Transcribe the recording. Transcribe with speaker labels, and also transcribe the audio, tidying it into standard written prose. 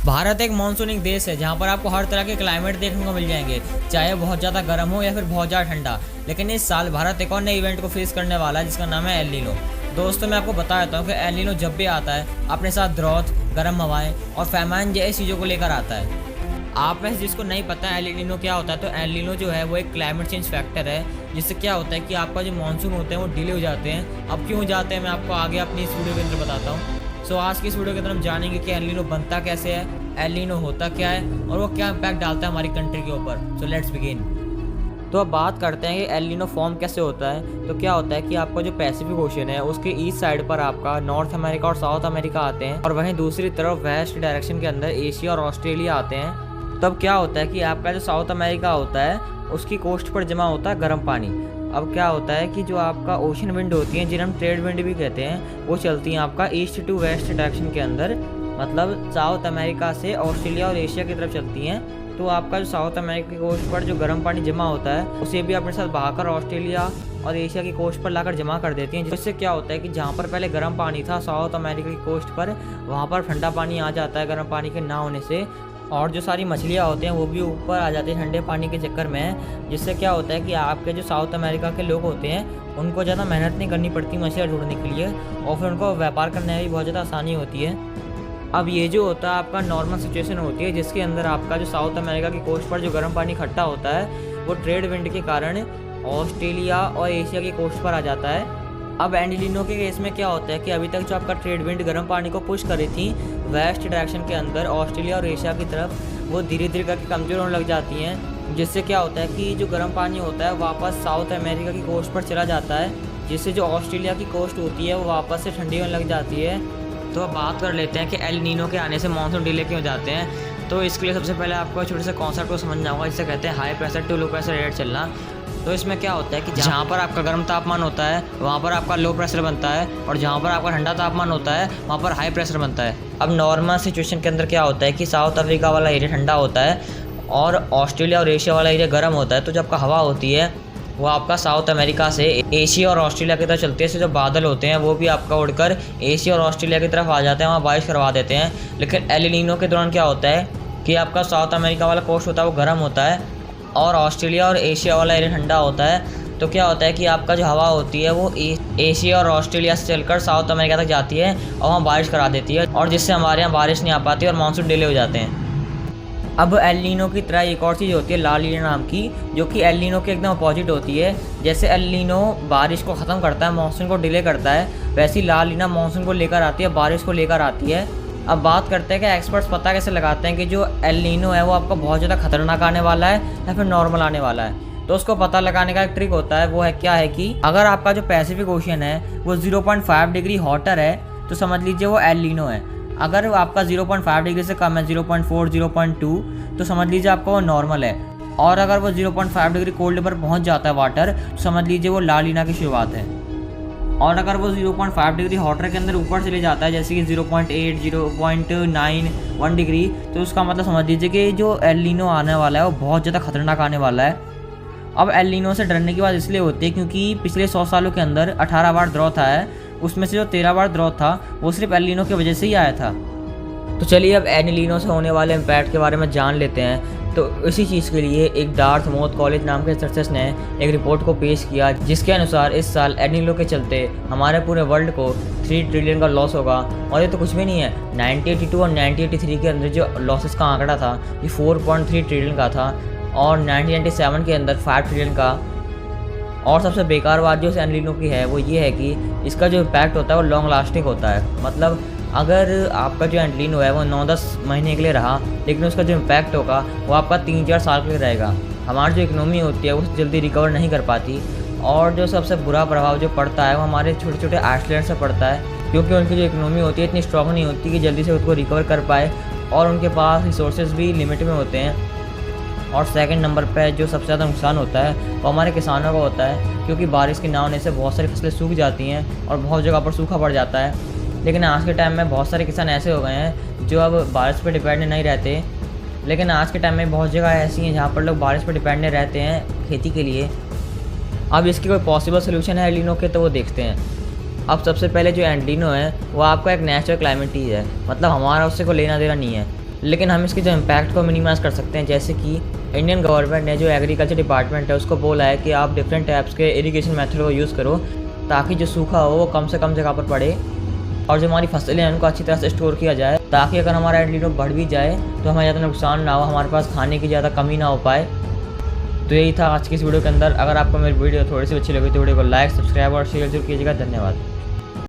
Speaker 1: भारत एक मानसूनिक देश है जहाँ पर आपको हर तरह के क्लाइमेट देखने को मिल जाएंगे, चाहे बहुत ज़्यादा गर्म हो या फिर बहुत ज़्यादा ठंडा। लेकिन इस साल भारत एक और नए इवेंट को फेस करने वाला है जिसका नाम है एल नीनो। दोस्तों, मैं आपको बता देता हूँ कि एल नीनो जब भी आता है अपने साथ द्रौत, गर्म हवाएं और फैमान जैसी चीज़ों को लेकर आता है। आप वैसे जिसको नहीं पता एल नीनो क्या होता है, तो एल नीनो जो है वो एक क्लाइमेट चेंज फैक्टर है, जिससे क्या होता है कि आपका जो मानसून होते हैं वो डिले हो जाते हैं। अब क्यों हो जाते हैं मैं आपको आगे अपनी इस वीडियो के अंदर बताता हूँ। सो आज की इस वीडियो के अंदर हम जानेंगे कि एल नीनो बनता कैसे है, एल नीनो होता क्या है और वो क्या इम्पैक्ट डालता है हमारी कंट्री के ऊपर। So let's begin. तो अब बात करते हैं कि एल नीनो फॉर्म कैसे होता है। तो क्या होता है कि आपका जो पैसिफिक ओशन है उसके ईस्ट साइड पर आपका नॉर्थ अमेरिका और साउथ अमेरिका आते हैं, और वहीं दूसरी तरफ वेस्ट डायरेक्शन के अंदर एशिया और ऑस्ट्रेलिया आते हैं। तब क्या होता है कि आपका जो साउथ अमेरिका होता है उसकी कोस्ट पर जमा होता है गर्म पानी। अब क्या होता है कि जो आपका ओशन विंड होती है, जिन्हें हम ट्रेड विंड भी कहते हैं, वो चलती हैं आपका ईस्ट टू वेस्ट डायरेक्शन के अंदर, मतलब साउथ अमेरिका से ऑस्ट्रेलिया और एशिया की तरफ चलती हैं। तो आपका जो साउथ अमेरिका की कोस्ट पर जो गर्म पानी जमा होता है उसे भी अपने साथ बहाकर ऑस्ट्रेलिया और एशिया की कोस्ट पर लाकर जमा कर देती हैं। जिससे क्या होता है कि जहाँ पर पहले गर्म पानी था साउथ अमेरिका की कोस्ट पर, वहाँ पर ठंडा पानी आ जाता है गर्म पानी के ना होने से, और जो सारी मछलियाँ होती हैं वो भी ऊपर आ जाती हैं ठंडे पानी के चक्कर में। जिससे क्या होता है कि आपके जो साउथ अमेरिका के लोग होते हैं उनको ज़्यादा मेहनत नहीं करनी पड़ती मछलियाँ ढूंढने के लिए, और फिर उनको व्यापार करने में भी बहुत ज़्यादा आसानी होती है। अब ये जो होता है आपका नॉर्मल सिचुएशन होती है, जिसके अंदर आपका जो साउथ अमेरिका की कोस्ट पर जो गर्म पानी इकट्ठा होता है वो ट्रेड विंड के कारण ऑस्ट्रेलिया और एशिया की कोस्ट पर आ जाता है। अब एल नीनो के केस में क्या होता है कि अभी तक जो आपका ट्रेड विंड गर्म पानी को पुश कर रही थी वेस्ट डायरेक्शन के अंदर ऑस्ट्रेलिया और एशिया की तरफ, वो धीरे धीरे करके कमज़ोर होने लग जाती हैं। जिससे क्या होता है कि जो गर्म पानी होता है वापस साउथ अमेरिका की कोस्ट पर चला जाता है, जिससे जो ऑस्ट्रेलिया की कोस्ट होती है वो वापस से ठंडी होने लग जाती है। तो अब बात कर लेते हैं कि एल नीनो के आने से मानसून डिले क्यों जाते हैं। तो इसके लिए सबसे पहले आपको छोटे से कॉन्सेप्ट को समझना होगा, जिसे कहते हैं high pressure to low pressure air चलना। तो इसमें क्या होता है कि जहाँ पर आपका गर्म तापमान होता है वहाँ पर आपका लो प्रेशर बनता है, और जहाँ पर आपका ठंडा तापमान होता है वहाँ पर हाई प्रेशर बनता है। अब नॉर्मल सिचुएशन के अंदर क्या होता है कि साउथ अफ्रीका वाला एरिया ठंडा होता है और ऑस्ट्रेलिया और एशिया वाला एरिया गर्म होता है। तो जो आपका हवा होती है वो आपका साउथ अमेरिका से एशिया और ऑस्ट्रेलिया की तरफ चलती है। इससे जो बादल होते हैं वो भी आपका उड़कर एशिया और ऑस्ट्रेलिया की तरफ आ जाते हैं, वहाँ बारिश करवा देते हैं। लेकिन एल नीनो के दौरान क्या होता है कि आपका साउथ अमेरिका वाला कोस्ट होता है वो गर्म होता है और ऑस्ट्रेलिया और एशिया वाला एरिया ठंडा होता है। तो क्या होता है कि आपका जो हवा होती है वो एशिया और ऑस्ट्रेलिया से चलकर साउथ अमेरिका तक जाती है और वहाँ बारिश करा देती है, और जिससे हमारे यहाँ बारिश नहीं आ पाती और मानसून डिले हो जाते हैं। अब एल नीनो की तरह एक और चीज़ होती है ला लीना नाम की, जो कि एल नीनो के एकदम अपोजिट होती है। जैसे एल नीनो बारिश को ख़त्म करता है, मानसून को डिले करता है, वैसी ला लीना मानसून को लेकर आती है, बारिश को लेकर आती है। अब बात करते हैं कि एक्सपर्ट्स पता कैसे लगाते हैं कि जो एल नीनो है वो आपका बहुत ज़्यादा खतरनाक आने वाला है या फिर नॉर्मल आने वाला है। तो उसको पता लगाने का एक ट्रिक होता है, वो है क्या है कि अगर आपका जो पैसिफिक ओशन है वो 0.5 डिग्री हॉटर है तो समझ लीजिए वो एल नीनो है। अगर आपका 0.5 डिग्री से कम है, 0.4, 0.2, तो समझ लीजिए आपका वो नॉर्मल है। और अगर वो 0.5 डिग्री कोल्ड पर पहुंच जाता है वाटर, तो समझ लीजिए वो ला लीना की शुरुआत है। और अगर वो 0.5 डिग्री हॉटर के अंदर ऊपर चले जाता है, जैसे कि 0.8, 0.9, 1 डिग्री, तो उसका मतलब समझ लीजिए कि जो एल नीनो आने वाला है वो बहुत ज़्यादा खतरनाक आने वाला है। अब एल नीनो से डरने की बात इसलिए होती है क्योंकि पिछले 100 सालों के अंदर 18 बार द्रौत आया है, उसमें से जो 13 बार द्रौत था वो सिर्फ एल नीनो की वजह से ही आया था। तो चलिए अब एल नीनो से होने वाले इम्पैक्ट के बारे में जान लेते हैं। तो इसी चीज़ के लिए एक डार्थमोथ कॉलेज नाम के रिसर्चर्स ने एक रिपोर्ट को पेश किया, जिसके अनुसार इस साल एल नीनो के चलते हमारे पूरे वर्ल्ड को 3 ट्रिलियन का लॉस होगा। और ये तो कुछ भी नहीं है, 1982 और 1983 के अंदर जो लॉसेस का आंकड़ा था ये 4.3 ट्रिलियन का था, और 1997 के अंदर 5 ट्रिलियन का। और सबसे बेकार बात जो एल नीनो की है वो ये है कि इसका जो इम्पैक्ट होता है वो लॉन्ग लास्टिंग होता है। मतलब अगर आपका जो एल नीनो है वो 9-10 महीने के लिए रहा, लेकिन उसका जो इम्पैक्ट होगा वो आपका 3-4 साल के लिए रहेगा। हमारी जो इकोनॉमी होती है वो जल्दी रिकवर नहीं कर पाती, और जो सबसे बुरा प्रभाव जो पड़ता है वो हमारे छोटे छोटे आइसलैंड से पड़ता है, क्योंकि उनकी जो इकोनॉमी होती है इतनी स्ट्रॉन्ग नहीं होती कि जल्दी से उसको रिकवर कर पाए, और उनके पास रिसोर्सेज भी लिमिट में होते हैं। और सेकंड नंबर पे जो सबसे ज़्यादा नुकसान होता है वो हमारे किसानों का होता है, क्योंकि बारिश के ना होने से बहुत सारी फसलें सूख जाती हैं और बहुत जगह पर सूखा पड़ जाता है। लेकिन आज के टाइम में बहुत सारे किसान ऐसे हो गए हैं जो अब बारिश पर डिपेंड नहीं रहते। लेकिन आज के टाइम में बहुत जगह ऐसी हैं जहाँ पर लोग बारिश पर डिपेंड रहते हैं खेती के लिए। अब इसकी कोई पॉसिबल सोल्यूशन है एल नीनो के, तो वो देखते हैं। अब सबसे पहले जो एल नीनो है वो आपका एक नेचुरल क्लाइमेट ही है, मतलब हमारा उससे कोई लेना देना नहीं है। लेकिन हम इसके जो इम्पैक्ट को मिनिमाइज़ कर सकते हैं, जैसे कि इंडियन गवर्नमेंट ने जो एग्रीकल्चर डिपार्टमेंट है उसको बोला है कि आप डिफरेंट टाइप्स के इरिगेशन मेथड को यूज़ करो ताकि जो सूखा हो वो कम से कम जगह पर पड़े और जो हमारी फसलें हैं उनको अच्छी तरह से स्टोर किया जाए, ताकि अगर हमारा एल नीनो बढ़ भी जाए तो हमें ज़्यादा नुकसान ना हो, हमारे पास खाने की ज़्यादा कमी ना हो पाए। तो यही था आज की इस वीडियो के अंदर। अगर आपको मेरी वीडियो थोड़ी सी अच्छी लगी तो वीडियो को लाइक, सब्सक्राइब और शेयर जरूर कीजिएगा। धन्यवाद।